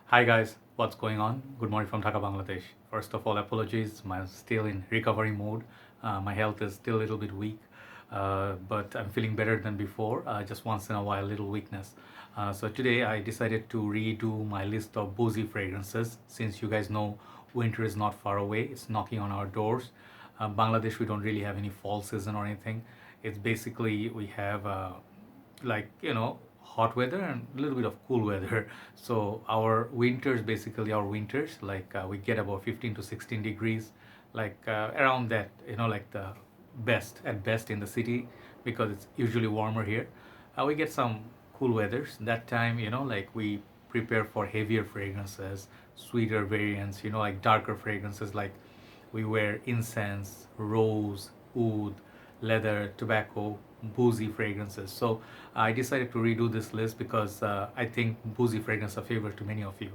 Hi guys, what's going on? Good morning from Dhaka, Bangladesh. First of all, apologies. I'm still in recovery mode. My health is still a little bit weak, but I'm feeling better than before. Just once in a while, little weakness. So today I decided to redo my list of boozy fragrances. Since you guys know winter is not far away, it's knocking on our doors. Bangladesh, we don't really have any fall season or anything. It's basically we have hot weather and a little bit of cool weather. So our winters, basically our winters, we get about 15 to 16 degrees, around that, like the best in the city, because it's usually warmer here. We get some cool weathers that time, like we prepare for heavier fragrances, sweeter variants, like darker fragrances, like we wear incense, rose, oud, leather, tobacco, boozy fragrances. So I decided to redo this list because I think boozy fragrances are favorite to many of you.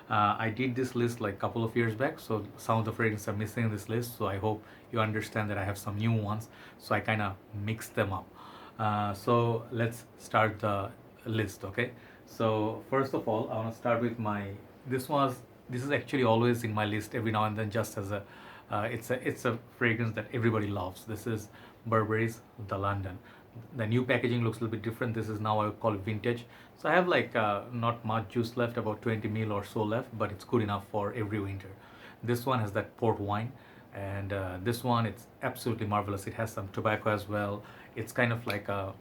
I did this list like a couple of years back, so some of the fragrances are missing in this list. So I hope you understand that I have some new ones. So I kind of mixed them up. So let's start the list, okay? So first of all, I want to start with my. This was this is actually always in my list every now and then, just as a it's a fragrance that everybody loves. This is Burberry's The London. The new packaging looks a little bit different. This is now I would call it vintage. So I have not much juice left, about 20 ml or so left, but it's good enough for every winter. This one has that port wine, and this one it's absolutely marvelous. It has some tobacco as well. It's kind of like a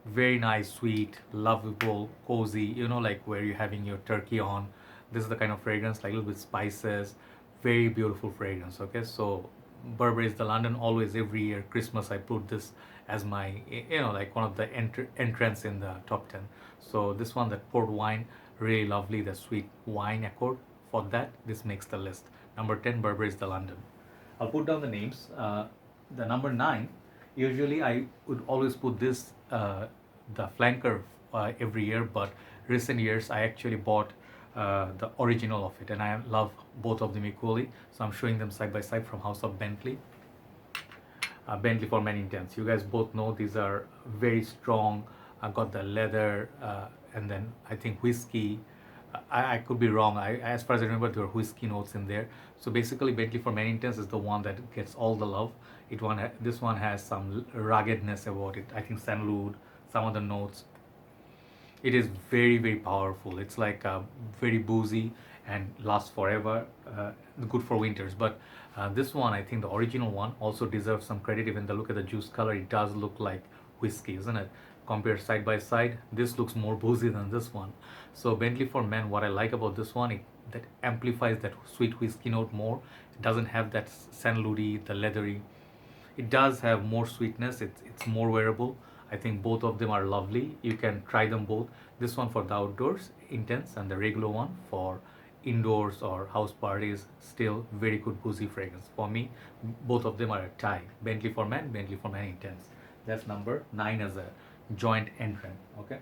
very nice, sweet, lovable, cozy, like where you're having your turkey on. This is the kind of fragrance, like a little bit spices, very beautiful fragrance. Okay, so Burberry's The London, always every year, Christmas, I put this as my, like one of the entrance in the top 10. So this one, that port wine, really lovely, the sweet wine accord. For that, this makes the list. Number 10, Burberry's The London. I'll put down the names. The number 9, usually I would always put this, the flanker, every year, but recent years I actually bought the original of it, and I love both of them equally. So I'm showing them side by side from House of Bentley. Bentley For Men Intense. You guys both know these are very strong. I got the leather, and then I think whiskey. I could be wrong. As far as I remember, there were whiskey notes in there. So basically, Bentley For Men Intense is the one that gets all the love. This one has some ruggedness about it. I think sandalwood, some of the notes. It is very very powerful. It's like very boozy and lasts forever. Good for winters, but this one, I think the original one, also deserves some credit. Even the look at the juice color, it does look like whiskey, isn't it? Compared side by side, this looks more boozy than this one. So Bentley For Men, what I like about this one, it that amplifies that sweet whiskey note more. It doesn't have that sandalwoody, the leathery. It does have more sweetness. It's more wearable. I think both of them are lovely. You can try them both. This one for the outdoors, intense, and the regular one for indoors or house parties, still very good boozy fragrance. For me, both of them are a tie. Bentley For Men, Bentley For Men Intense. That's number 9 as a joint entrant. Okay.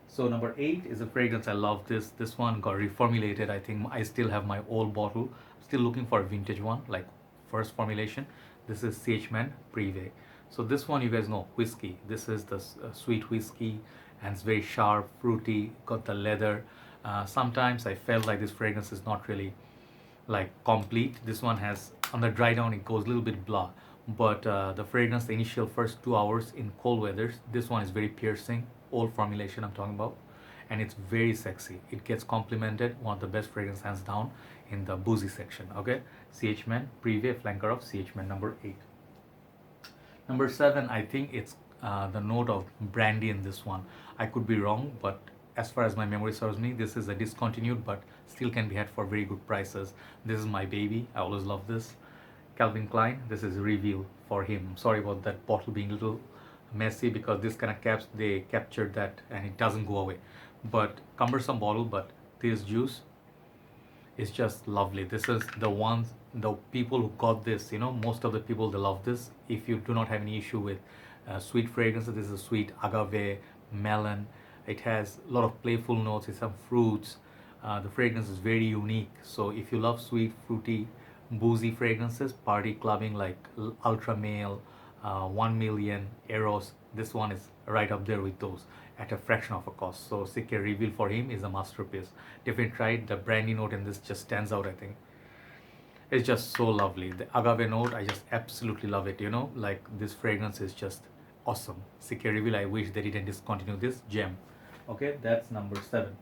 So number 8 is a fragrance. I love this. This one got reformulated. I think I still have my old bottle. Still looking for a vintage one, like first formulation. This is Sageman Prive. So this one, you guys know, whiskey. This is the sweet whiskey, and it's very sharp, fruity. Got the leather. Sometimes I felt like this fragrance is not really like complete. This one has, on the dry down, it goes a little bit blah, but the fragrance, the initial first 2 hours in cold weathers, this one is very piercing. Old formulation I'm talking about, and it's very sexy. It gets complimented, one of the best fragrance hands down in the boozy section. Okay, Sageman Prive, flanker of Sageman, number 8. Number 7, I think it's the note of brandy in this one. I could be wrong, but as far as my memory serves me, this is a discontinued, but still can be had for very good prices. This is my baby. I always love this. Calvin Klein. This is reveal for him. Sorry about that bottle being a little messy, because this kind of caps, they captured that and it doesn't go away. But cumbersome bottle, but this juice is just lovely. This is the ones, the people who got this, most of the people, they love this. If you do not have any issue with sweet fragrances, this is a sweet agave, melon. It has a lot of playful notes, it's some fruits. The fragrance is very unique. So if you love sweet, fruity, boozy fragrances, party clubbing like Ultra Male, 1 Million, Eros, This one is right up there with those at a fraction of a cost. So Secret Reveal for him is a masterpiece. Definitely try it. The brandy note in this just stands out, I think. It's just so lovely. The agave note, I just absolutely love it. Like this fragrance is just awesome. Secret Reveal, I wish they didn't discontinue this gem. Okay, that's number 7.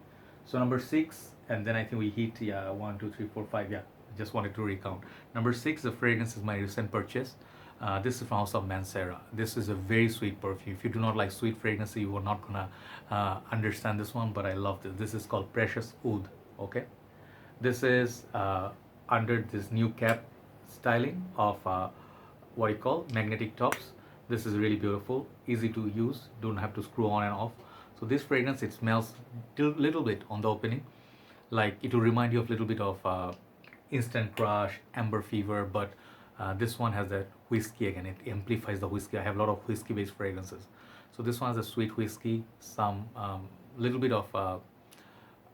So number 6, and then I think we hit, yeah, 1, 2, 3, 4, 5, yeah. Just wanted to recount. Number 6, the fragrance is my recent purchase. This is from House of Mancera. This is a very sweet perfume. If you do not like sweet fragrances, you are not gonna understand this one, but I love this. This is called Precious Oud. Okay, this is under this new cap styling of what you call magnetic tops. This is really beautiful, easy to use, don't have to screw on and off. So this fragrance, it smells a little bit on the opening like it will remind you of a little bit of instant crush, amber fever, but this one has that whiskey again. It amplifies the whiskey. I have a lot of whiskey based fragrances. So this one has a sweet whiskey, some little bit of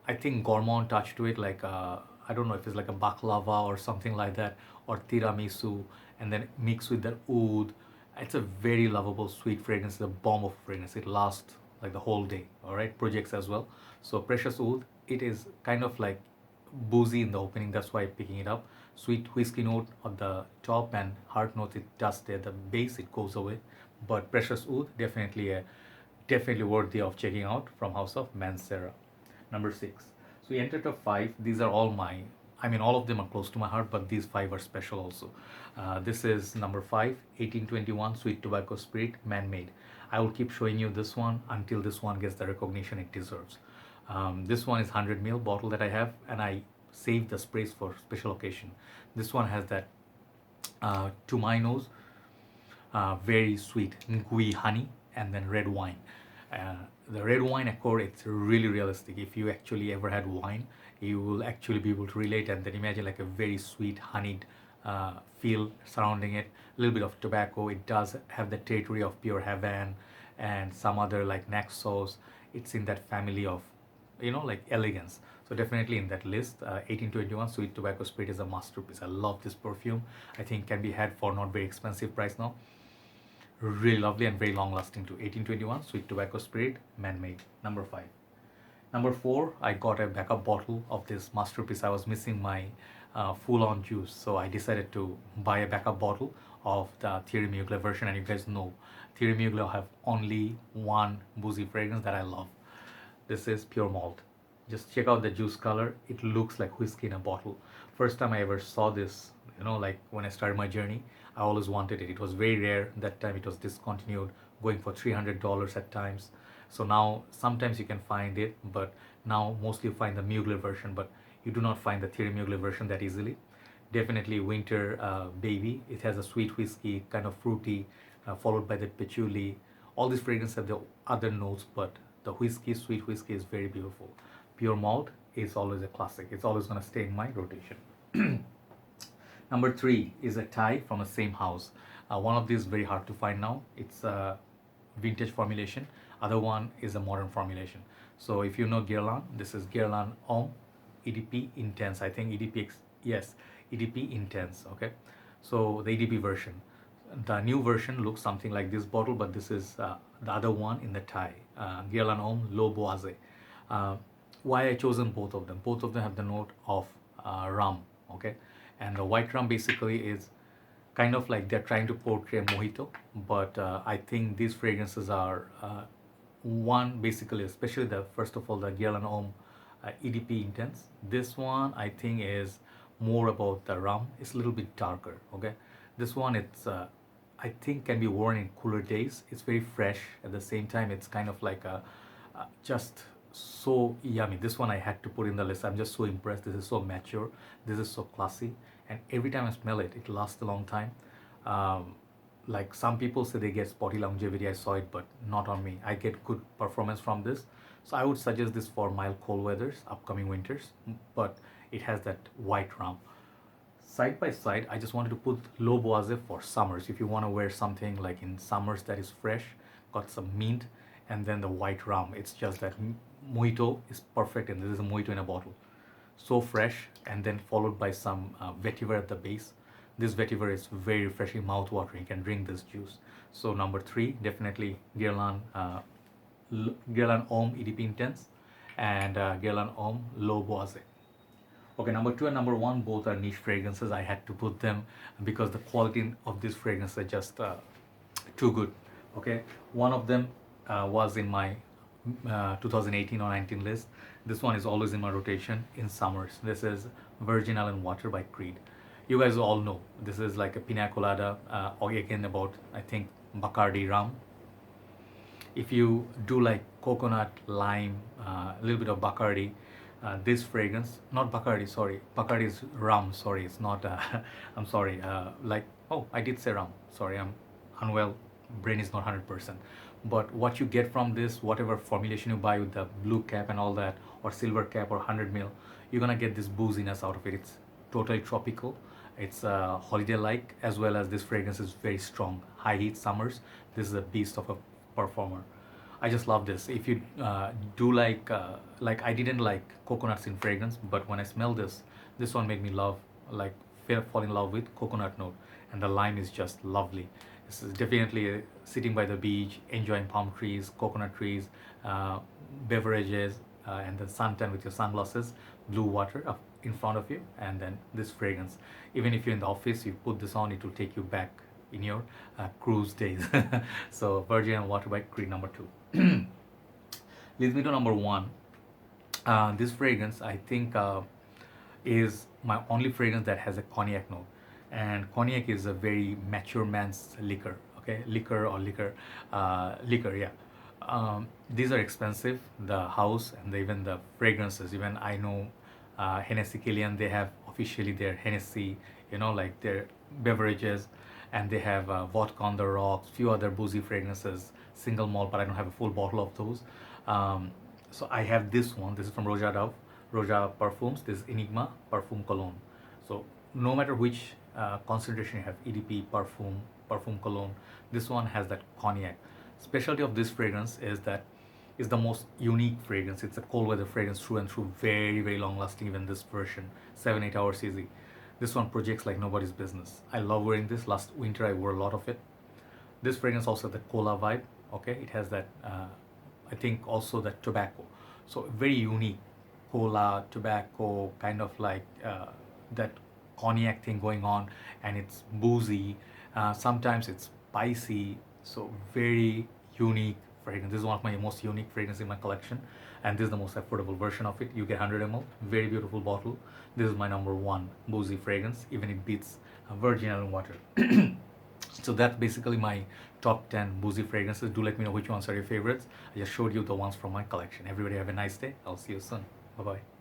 I think gourmand touch to it, like I don't know if it's like a baklava or something like that, or tiramisu, and then mixed with that oud. It's a very lovable sweet fragrance. It's a bomb of fragrance. It lasts like the whole day. All right, projects as well. So Precious Oud, it is kind of like boozy in the opening. That's why I'm picking it up. Sweet whiskey note on the top and heart note it does there. The base it goes away, but Precious Oud definitely worthy of checking out from House of Mancera. Number 6. So we entered top 5. These are all my, I mean, all of them are close to my heart, but these 5 are special also. This is number 5, 1821 Sweet Tobacco Spirit Man-Made. I will keep showing you this one until this one gets the recognition it deserves. This one is 100 ml bottle that I have, and I saved the sprays for special occasion. This one has that, to my nose, very sweet ngui honey and then red wine. The red wine accord, it's really realistic. If you actually ever had wine, you will actually be able to relate, and then imagine like a very sweet honeyed feel surrounding it. A little bit of tobacco. It does have the territory of pure Havana and some other like Naxos. It's in that family of like elegance. So definitely in that list, 1821 Sweet Tobacco Spirit is a masterpiece. I love this perfume. I think can be had for not very expensive price now. Really lovely and very long lasting too. 1821 Sweet Tobacco Spirit Man-Made. Number 5. Number 4, I got a backup bottle of this masterpiece. I was missing my full-on juice, so I decided to buy a backup bottle of the Thierry Mugler version. And you guys know Thierry Mugler have only one boozy fragrance that I love. This is Pure Malt. Just check out the juice color. It looks like whiskey in a bottle. First time I ever saw this, like when I started my journey, I always wanted it. It was very rare. That time it was discontinued, going for $300 at times. So now sometimes you can find it, but now mostly you find the Mugler version, but you do not find the Thierry Mugler version that easily. Definitely winter baby. It has a sweet whiskey, kind of fruity, followed by the patchouli. All these fragrances have the other notes, but the whiskey, sweet whiskey is very beautiful. Pure Malt is always a classic. It's always going to stay in my rotation. Number 3 is a tie from the same house. One of these is very hard to find now. It's a vintage formulation. Other one is a modern formulation. So if you know Guerlain, this is Guerlain Homme EDP Intense. I think yes, EDP Intense. Okay, so the EDP version. The new version looks something like this bottle, but this is the other one in the tie. Guerlain Homme Low Boise. Why I chosen both of them? Both of them have the note of rum. Okay, and the white rum basically is kind of like they're trying to portray a mojito, but I think these fragrances are one basically, especially the first of all the Gerland Homme EDP Intense. This one I think is more about the rum. It's a little bit darker. Okay, this one it's I think can be worn in cooler days. It's very fresh at the same time. It's kind of like a just so yummy. This one I had to put in the list. I'm just so impressed. This is so mature. This is so classy, and every time I smell it, it lasts a long time. Like some people say they get spotty longevity. I saw it, but not on me. I get good performance from this, so I would suggest this for mild cold weathers, upcoming winters. But it has that white rum. Side by side, I just wanted to put Low Boise for summers. If you want to wear something like in summers that is fresh, got some mint, and then the white rum. It's just that mojito is perfect, and this is a mojito in a bottle. So fresh, and then followed by some vetiver at the base. This vetiver is very refreshing, mouth-watering. You can drink this juice. So number 3, definitely Guerlain, Guerlain Homme EDP Intense, and Guerlain Homme Boise. Okay, number 2 and number 1 both are niche fragrances. I had to put them because the quality of this fragrance are just too good. Okay, one of them was in my 2018 or 19 list. This one is always in my rotation in summers. This is Virgin Island Water by Creed. You guys all know this is like a pina colada, or again about, I think, Bacardi rum. If you do like coconut, lime, a little bit of Bacardi, this fragrance, not Bacardi, sorry, Bacardi is rum, sorry, it's not, I'm sorry, like, oh, I did say rum, sorry, I'm unwell, brain is not 100%. But what you get from this, whatever formulation you buy with the blue cap and all that, or silver cap or 100 ml, you're gonna get this booziness out of it. It's totally tropical. It's holiday-like, as well as this fragrance is very strong. High heat summers. This is a beast of a performer. I just love this. If you do like I didn't like coconuts in fragrance, but when I smell this, this one made me love, like fall in love with coconut note, and the lime is just lovely. This is definitely sitting by the beach, enjoying palm trees, coconut trees, beverages, and then suntan with your sunglasses, blue water in front of you, and then this fragrance. Even if you're in the office, you put this on, it will take you back in your cruise days. So Virgin and Water by Creed, number 2. Leads me to number 1. This fragrance, I think, is my only fragrance that has a cognac note. And cognac is a very mature man's liquor. Okay, liquor, yeah. These are expensive, the house and even the fragrances. Even I know Hennessy Killian, they have officially their Hennessy, like their beverages, and they have vodka on the rocks, few other boozy fragrances, single malt, but I don't have a full bottle of those. So I have this one. This is from Roja Parfums. This is Enigma Parfum Cologne. So no matter which concentration you have, EDP, Parfum Cologne, this one has that cognac. Specialty of this fragrance is that it's the most unique fragrance. It's a cold weather fragrance through and through, very, very long lasting. Even this version, 7-8 hours easy. This one projects like nobody's business. I love wearing this. Last winter I wore a lot of it. This fragrance also has the cola vibe. Okay, it has that, I think also that tobacco. So very unique cola, tobacco, kind of like that cognac thing going on, and it's boozy. Sometimes it's spicy. So very unique fragrance. This is one of my most unique fragrances in my collection, and this is the most affordable version of it. You get 100 ml, very beautiful bottle. This is my number 1 boozy fragrance. Even it beats Virgin Island Water. So that's basically my top 10 boozy fragrances. Do let me know which ones are your favorites. I just showed you the ones from my collection. Everybody have a nice day. I'll see you soon. Bye bye.